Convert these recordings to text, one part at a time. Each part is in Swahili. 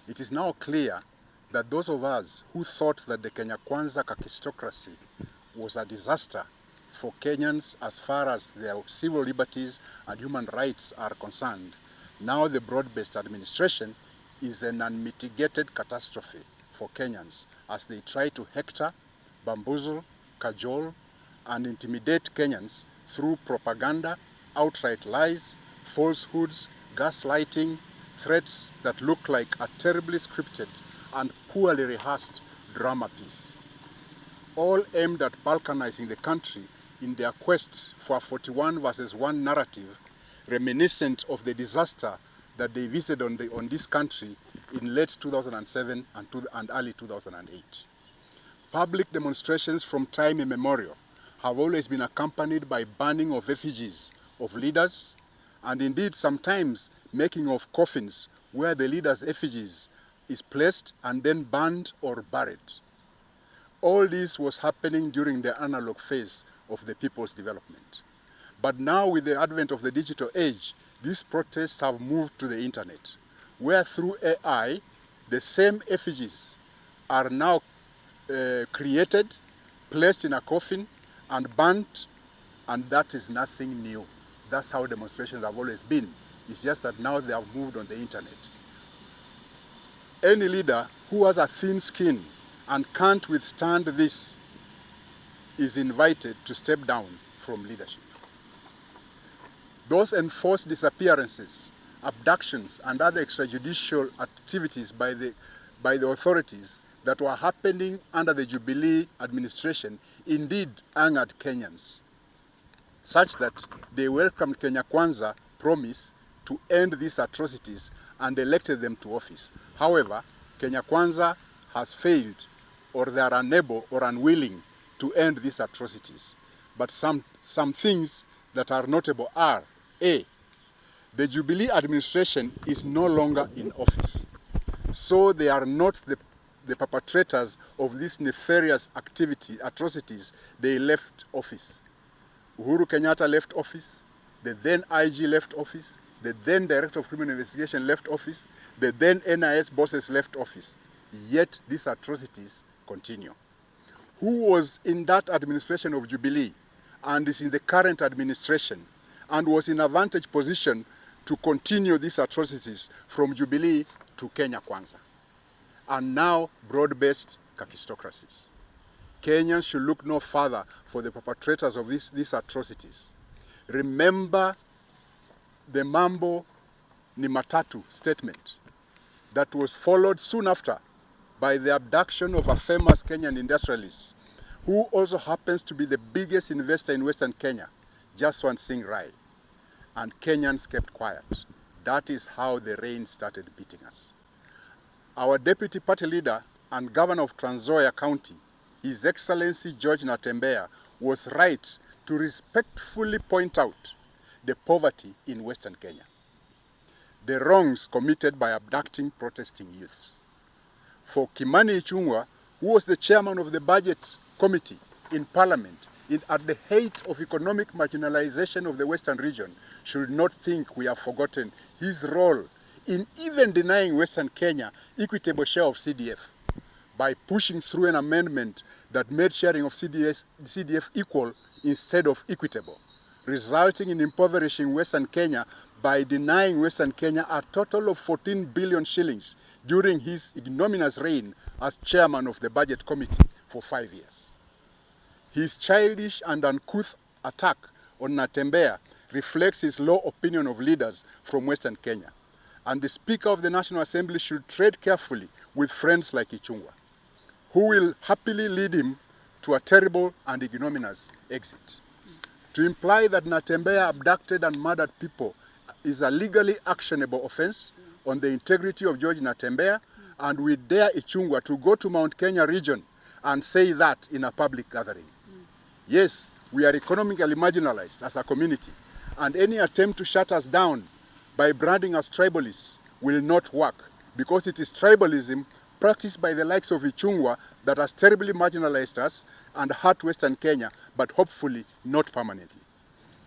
It is now clear that those of us who thought that the Kenya Kwanza kakistocracy was a disaster for Kenyans as far as their civil liberties and human rights are concerned, now the broad-based administration is an unmitigated catastrophe for Kenyans as they try to hector, bamboozle, cajole, and intimidate Kenyans through propaganda, outright lies, falsehoods, gaslighting, threats that look like a terribly scripted and poorly rehearsed drama piece, all aimed at balkanizing the country in their quest for a 41 versus 1 narrative reminiscent of the disaster that they visited on this country in late 2007 and early 2008. Public demonstrations from time immemorial have always been accompanied by burning of effigies of leaders, and indeed sometimes making of coffins where the leaders' effigies is placed and then burned or buried. All this was happening during the analog phase of the people's development. But now, with the advent of the digital age, these protests have moved to the internet, where through AI, the same effigies are now created, placed in a coffin, and burnt, and that is nothing new. That's how demonstrations have always been. It's just that now they have moved on the internet. Any leader who has a thin skin and can't withstand this is invited to step down from leadership. Those enforced disappearances, abductions, and other extrajudicial activities by the authorities that were happening under the Jubilee administration indeed angered Kenyans, such that they welcomed Kenya Kwanza promise to end these atrocities and elected them to office. However, Kenya Kwanza has failed, or they are unable or unwilling to end these atrocities. But some things that are notable are, A, the Jubilee administration is no longer in office. So they are not the perpetrators of this nefarious atrocities. They left office. Uhuru Kenyatta left office. The then IG left office. The then Director of Criminal Investigation left office. The then NIS bosses left office. Yet these atrocities continue. Who was in that administration of Jubilee and is in the current administration and was in a vantage position to continue these atrocities from Jubilee to Kenya Kwanza, and now broad-based kakistocracies? Kenyans should look no further for the perpetrators of these atrocities. Remember the Mambo ni Matatu statement that was followed soon after by the abduction of a famous Kenyan industrialist who also happens to be the biggest investor in Western Kenya, Jaswant Singh Rai. And Kenyans kept quiet. That is how the rain started beating us. Our deputy party leader and governor of Trans Nzoia County, His Excellency George Natembeya, was right to respectfully point out the poverty in Western Kenya, the wrongs committed by abducting protesting youths. For Kimani Ichungwa, who was the chairman of the budget committee in parliament at the height of economic marginalization of the Western region, should not think we have forgotten his role in even denying Western Kenya equitable share of CDF by pushing through an amendment that made sharing of CDF equal instead of equitable, resulting in impoverishing Western Kenya by denying Western Kenya a total of 14 billion shillings during his ignominious reign as chairman of the budget committee for 5 years. His childish and uncouth attack on Natembeya reflects his low opinion of leaders from Western Kenya, and the Speaker of the National Assembly should tread carefully with friends like Ichungwa, who will happily lead him to a terrible and ignominious exit. To imply that Natembeya abducted and murdered people is a legally actionable offense on the integrity of George Natembeya, and we dare Ichungwa to go to Mount Kenya region and say that in a public gathering. Yes, we are economically marginalized as a community, and any attempt to shut us down by branding us tribalists will not work, because it is tribalism practiced by the likes of Ichungwa that has terribly marginalized us and hurt Western Kenya, but hopefully not permanently.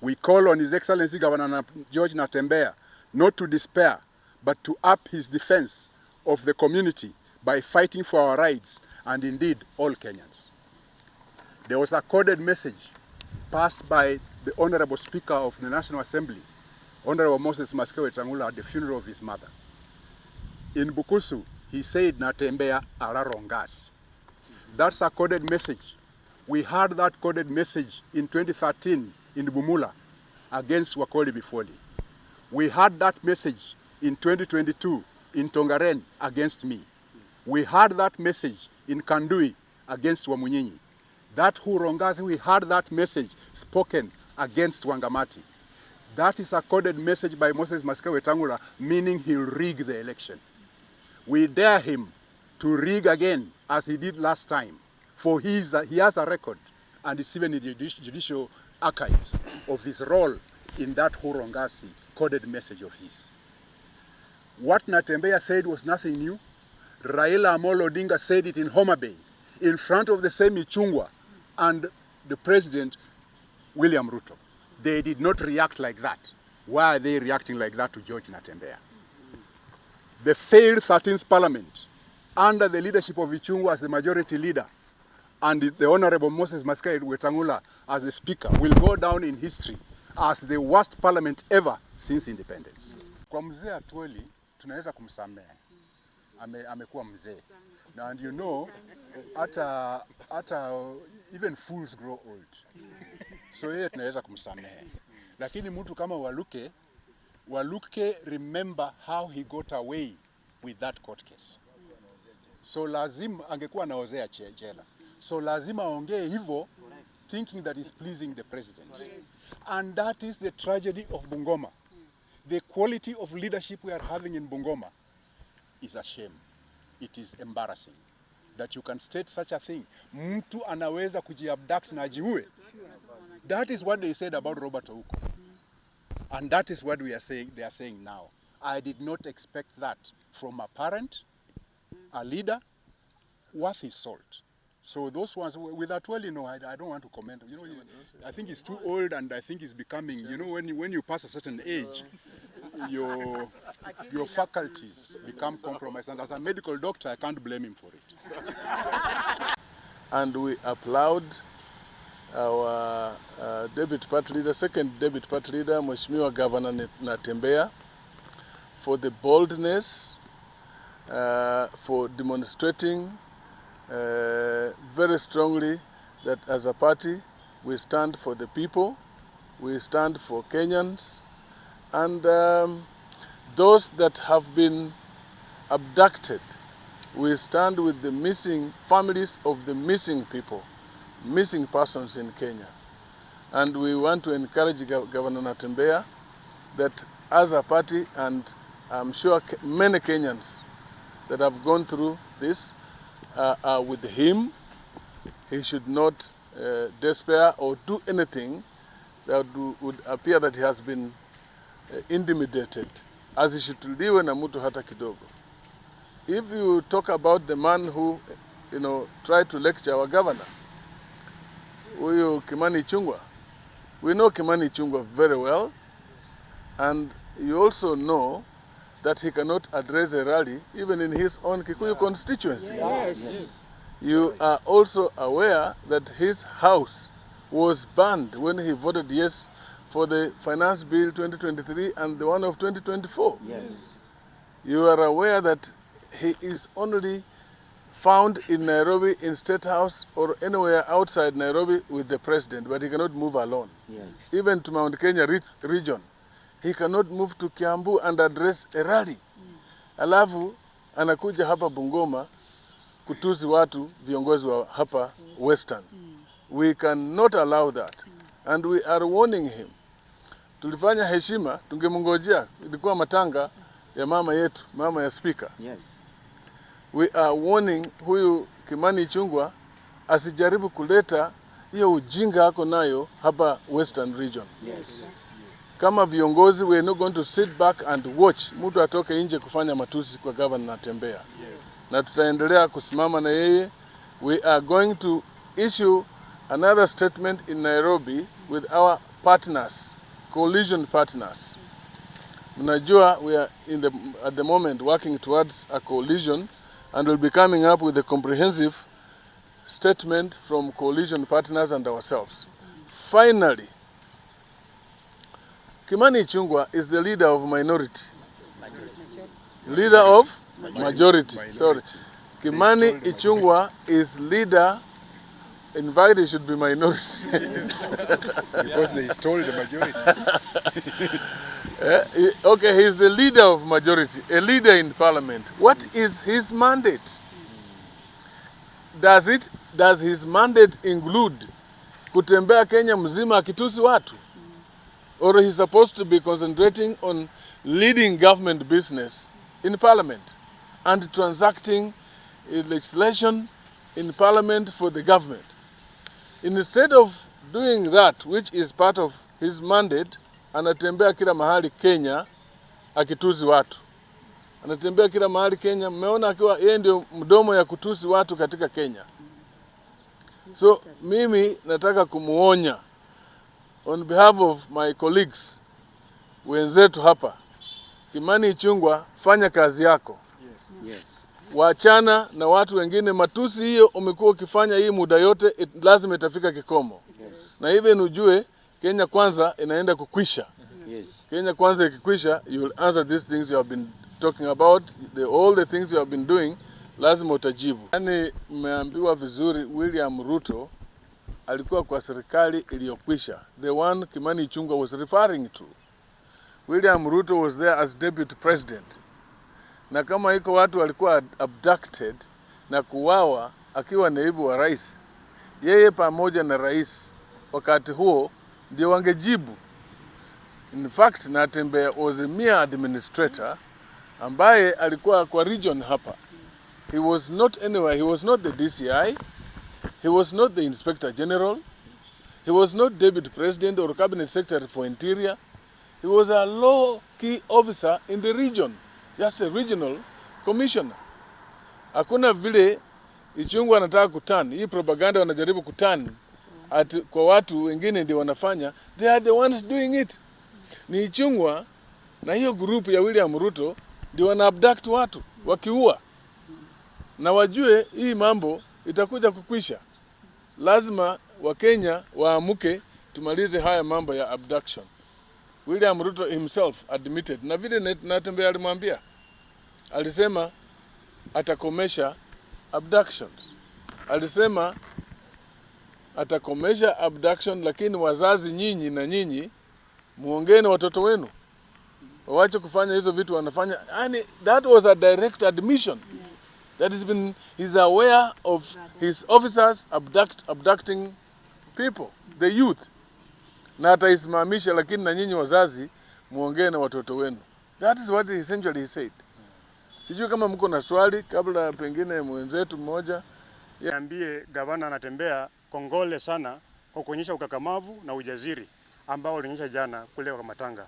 We call on His Excellency Governor George Natembeya not to despair, but to up his defense of the community by fighting for our rights, and indeed all Kenyans. There was a coded message passed by the Honorable Speaker of the National Assembly, Honorable Moses Maskewe Tangula, at the funeral of his mother. In Bukusu, he said, Natembeya ararongas. That's a coded message. We heard that coded message in 2013 in Bumula against Wakoli Bifoli. We heard that message in 2022 in Tongaren against me. We heard that message in Kandui against Wamunyinyi. That Hurongazi, we heard that message spoken against Wangamati. That is a coded message by Moses Maskewe Tangula, meaning he'll rig the election. We dare him to rig again as he did last time, for he has a record, and it's even in the judicial archives, of his role in that Hurongasi coded message of his. What Natembeya said was nothing new. Raila Amolo Odinga said it in Homa Bay, in front of the same Ichungwa and the President, William Ruto. They did not react like that. Why are they reacting like that to George Natembeya? The failed 13th Parliament, under the leadership of Ichungwa as the majority leader, and the Honorable Moses Maskewe Tangula as the Speaker, will go down in history as the worst parliament ever since independence. Kwa mzee Atwoli, tunaweza kumsamehe. Amekuwa mzee. And you know, even fools grow old. So yeye tunaweza kumsamehe. Lakini mtu kama Waluke remember how he got away with that court case. So lazima angekuwa naozea jela. So lazima aongee hivyo, thinking that is pleasing the president. And that is the tragedy of Bungoma. The quality of leadership we are having in Bungoma is a shame. It is embarrassing that you can state such a thing. Mtu anaweza kujiabduct na ajiue. That is what they said about Robert Ouko. And that is what they are saying now. I did not expect that from a parent, a leader, worth his salt. So those ones, with Atwoli, you know, I don't want to comment. You know, I think he's too old, and I think he's becoming, you know, when you pass a certain age, your faculties become compromised. And as a medical doctor, I can't blame him for it. And we applaud our deputy party leader, second deputy party leader, Mheshimiwa Governor Natembeya, for the boldness, for demonstrating very strongly that as a party we stand for the people, we stand for Kenyans, and those that have been abducted, we stand with the missing families of the missing people, missing persons in Kenya. And we want to encourage Governor Natembeya that as a party, and I'm sure many Kenyans that have gone through this are with him, he should not despair or do anything that would appear that he has been intimidated, as he should live na mtu hata kidogo. If you talk about the man who, you know, tried to lecture our governor, huyu Kimani Ichungwa, we know Kimani Ichungwa very well, and you also know that he cannot address a rally even in his own Kikuyu constituency. Yes. You are also aware that his house was burned when he voted yes for the Finance Bill 2023 and the one of 2024. Yes. You are aware that he is only found in Nairobi in State House or anywhere outside Nairobi with the president, but he cannot move alone. Yes. Even to Mount Kenya region, he cannot move to Kiambu and address a rally. Alafu anakuja hapa Bungoma kutusi watu viongozi wa hapa Western. We cannot allow that, and we are warning him. Tulifanya heshima, tungemngojea, ilikuwa matanga ya mama yetu, mama ya speaker. Yes. We are warning huyu Kimani Ichungwa asijaribu kuleta hiyo ujinga ako nayo hapa Western region. Yes. Kama viongozi, we are not going to sit back and watch mtu atoke nje kufanya matusi kwa governor Natembeya. Yes. Na tutaendelea kusimama na yeye. We are going to issue another statement in Nairobi with our partners, coalition partners. Mnajua we are at the moment working towards a coalition and will be coming up with a comprehensive statement from coalition partners and ourselves. Finally, Kimani Ichungwa is the leader of minority. Leader of majority. Sorry. Kimani Ichungwa is leader. In fact, he should be minority. Because they stole the majority. Okay, he is the leader of majority, a leader in parliament. What is his mandate? Does his mandate include kutembea Kenya mzima akitusi watu? Or he's supposed to be concentrating on leading government business in parliament and transacting legislation in parliament for the government? Instead of doing that, which is part of his mandate, anatembea kila mahali Kenya akitusi watu. Anatembea kila mahali Kenya, mmeona akiwa yeye ndio mdomo ya kutusi watu katika Kenya. So mimi nataka kumuonya on behalf of my colleagues wenzetu hapa, Kimani Ichungwa, fanya kazi yako. Yes. Waachana na watu wengine. Matusi hiyo umekuwa ukifanya hii muda yote, lazima itafika kikomo. Yes. Na hivi ujue Kenya kwanza inaenda kukwisha. Yes. Kenya kwanza ikikwisha, you will answer these things you have been talking about, all the things you have been doing, lazima utajibu. Yani mmeambiwa vizuri, William Ruto alikuwa kwa serikali iliyokwisha, the one Kimani Ichungwa was referring to. William Ruto was there as deputy president. Na kama iko watu walikuwa abducted na kuwawa akiwa naibu wa rais, yeye pamoja na rais wakati huo ndio wangejibu. In fact, Natembeya was a mere administrator ambaye alikuwa kwa region hapa. He was not anywhere. He was not the DCI. He was not the Inspector General. He was not Deputy President or Cabinet Secretary for Interior. He was a low-key officer in the region, just a regional commissioner. Hakuna vile Ichungwa anataka kutani. Hii propaganda wanajaribu kutani kwa watu wengine ndio wanafanya. They are the ones doing it. Ni Ichungwa na hiyo group ya William Ruto ndio wana abduct watu wakiua. Na wajue hii mambo itakuja kukwisha. Lazima Wakenya waamuke tumalize haya mambo ya abduction. William Ruto himself admitted, na vile Natembeya alimwambia, alisema atakomesha abductions. Alisema atakomesha abduction, lakini wazazi nyinyi na nyinyi muongee na watoto wenu waache kufanya hizo vitu wanafanya. Yani that was a direct admission. Yes. That has been, he's aware of his officers abducting people, the youth. Na ataisimamisha, lakini na nyinyi wazazi muongee na watoto wenu. That is what he essentially said. Sijui kama mko na swali kabla pengine mwenzetu mmoja. Niambie gavana Natembeya kongole sana kwa kuonyesha ukakamavu na ujasiri ambao ulionyesha jana kule kwa Matanga.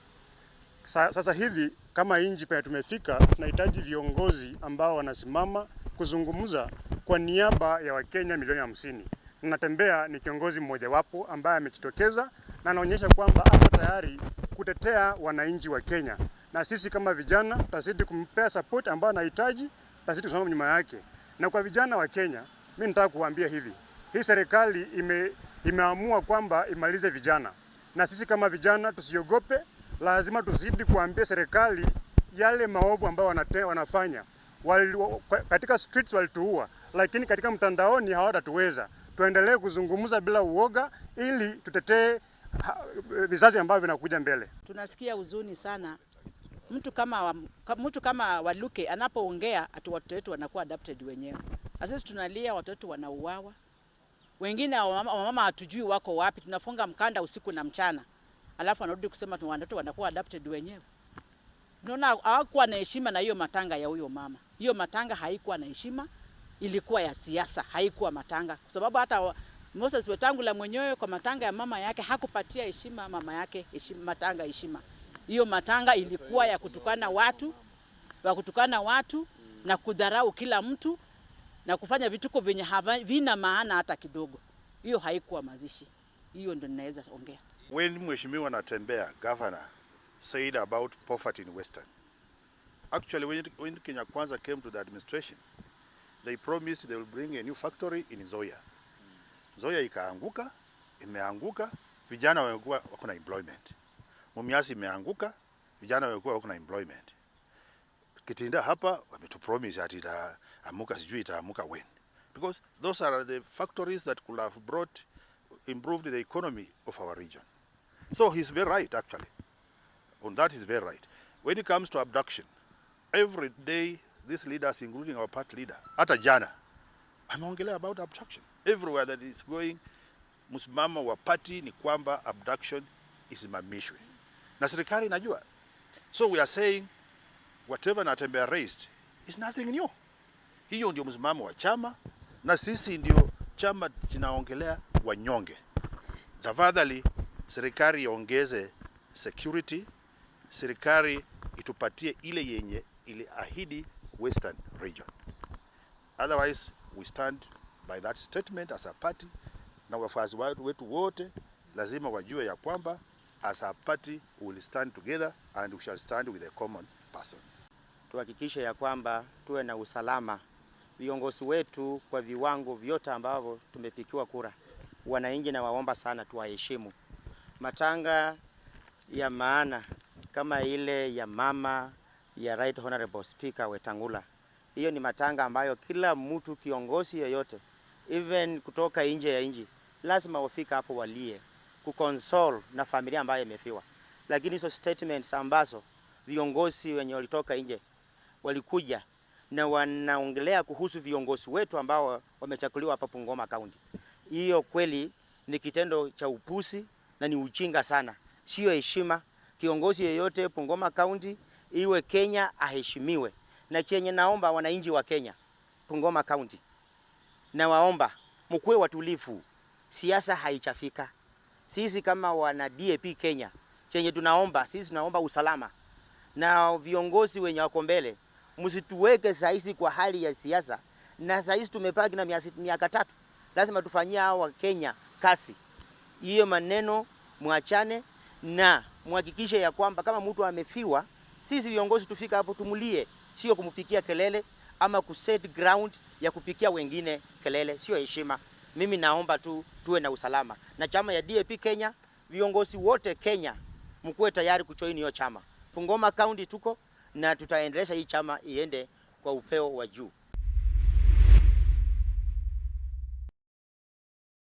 Sasa hivi kama inji pale tumefika, tunahitaji viongozi ambao wanasimama kuzungumza kwa niaba ya Wakenya milioni 50. Natembeya ni kiongozi mmoja wapo ambaye amejitokeza na anaonyesha kwamba ako tayari kutetea wananchi wa Kenya. Na sisi kama vijana tutazidi kumpea support ambayo anahitaji, tutazidi kusimama nyuma yake. Na kwa vijana wa Kenya, mimi nataka kuambia hivi. Hii serikali imeamua kwamba imalize vijana. Na sisi kama vijana tusiogope, lazima tuzidi kuambia serikali yale maovu ambayo wanafanya. Katika streets walituua, lakini katika mtandaoni hawatatuweza. Tuendelee kuzungumza bila uoga ili tutetee vizazi ambavyo vinakuja mbele. Tunasikia huzuni sana. Mtu kama Waluke anapoongea ati watoto wetu wanakuwa adopted wenyewe. Sisi tunalia watoto wanauawa. Wengine wamama hatujui wako wapi, tunafunga mkanda usiku na mchana. Alafu anarudi kusema watoto wanakuwa adopted wenyewe. Tunaona hawakuwa na heshima na hiyo matanga ya huyo mama. Hiyo matanga haikuwa na heshima, ilikuwa ya siasa, haikuwa matanga. Kwa sababu hata Moses Wetangula mwenyewe kwa matanga ya mama yake hakupatia heshima mama yake, matanga heshima. Hiyo matanga ilikuwa ya kutukana watu na kudharau kila mtu na kufanya vituko vyenye vina maana hata kidogo. Hiyo haikuwa mazishi. Hiyo ndio ninaweza ongea. When Mheshimiwa Natembeya, governor, said about poverty in Western. Actually, when Kenya Kwanza came to the administration, they promised they will bring a new factory in Nzoia. Nzoia ikaanguka, imeanguka, vijana wamekuwa wako na employment. Mumias imeanguka, vijana wamekuwa wako na employment. Kitinda hapa wametupromise ati itaamuka, sijui itaamuka when. Because those are the factories that could have improved the economy of our region. So he's very right, actually. On that he's very right. When it comes to abduction, every day these leaders, including our party leader, hata jana, ameongelea about abduction. Everywhere that is going, msimamo wa party ni kwamba abduction isimamishwe. Na serikali inajua. So we are saying whatever Natembeya raised is nothing new. Hiyo ndio msimamo wa chama, na sisi ndio chama tunaongelea wanyonge. Tafadhali serikali iongeze security, serikali itupatie ile yenye iliahidi Western region. Otherwise we stand by that statement as a party, na wafuasi wetu wote lazima wajue ya kwamba as a party we will stand together and we shall stand with a common person. Tuhakikishe ya kwamba tuwe na usalama. Viongozi wetu kwa viwango vyote ambavyo tumepikiwa kura, wananchi na waomba sana tuwaheshimu. Matanga ya maana kama ile ya mama ya Right Honorable Speaker Wetangula, hiyo ni matanga ambayo kila mtu kiongozi yoyote even kutoka nje ya nchi lazima wafika hapo walie kukonsole na familia ambayo imefiwa. Lakini hizo statements ambazo viongozi wenye walitoka nje walikuja na wanaongelea kuhusu viongozi wetu ambao wamechakuliwa hapa Bungoma County, hiyo kweli ni kitendo cha upusi na ni ujinga sana, sio heshima. Kiongozi yeyote Bungoma County iwe Kenya aheshimiwe. Na chenye naomba wananchi wa Kenya Bungoma County, na waomba mkuwe watulivu, siasa haichafika. Sisi kama wana DAP Kenya, chenye tunaomba usalama, na viongozi wenye wako mbele msituweke saizi kwa hali ya siasa. Na saizi tumepaki na miaka 3, lazima tufanyia hawa Kenya kasi. Hiyo maneno muachane, na muhakikishe ya kwamba kama mtu amefiwa, sisi viongozi tufika hapo tumulie, sio kumpikia kelele ama kuset ground ya kupikia wengine kelele, sio heshima. Mimi naomba tuwe na usalama. Na chama ya DAP Kenya, viongozi wote Kenya mkuwe tayari kujoin hiyo chama. Bungoma County tuko na tutaendelesha hii chama iende kwa upeo wa juu.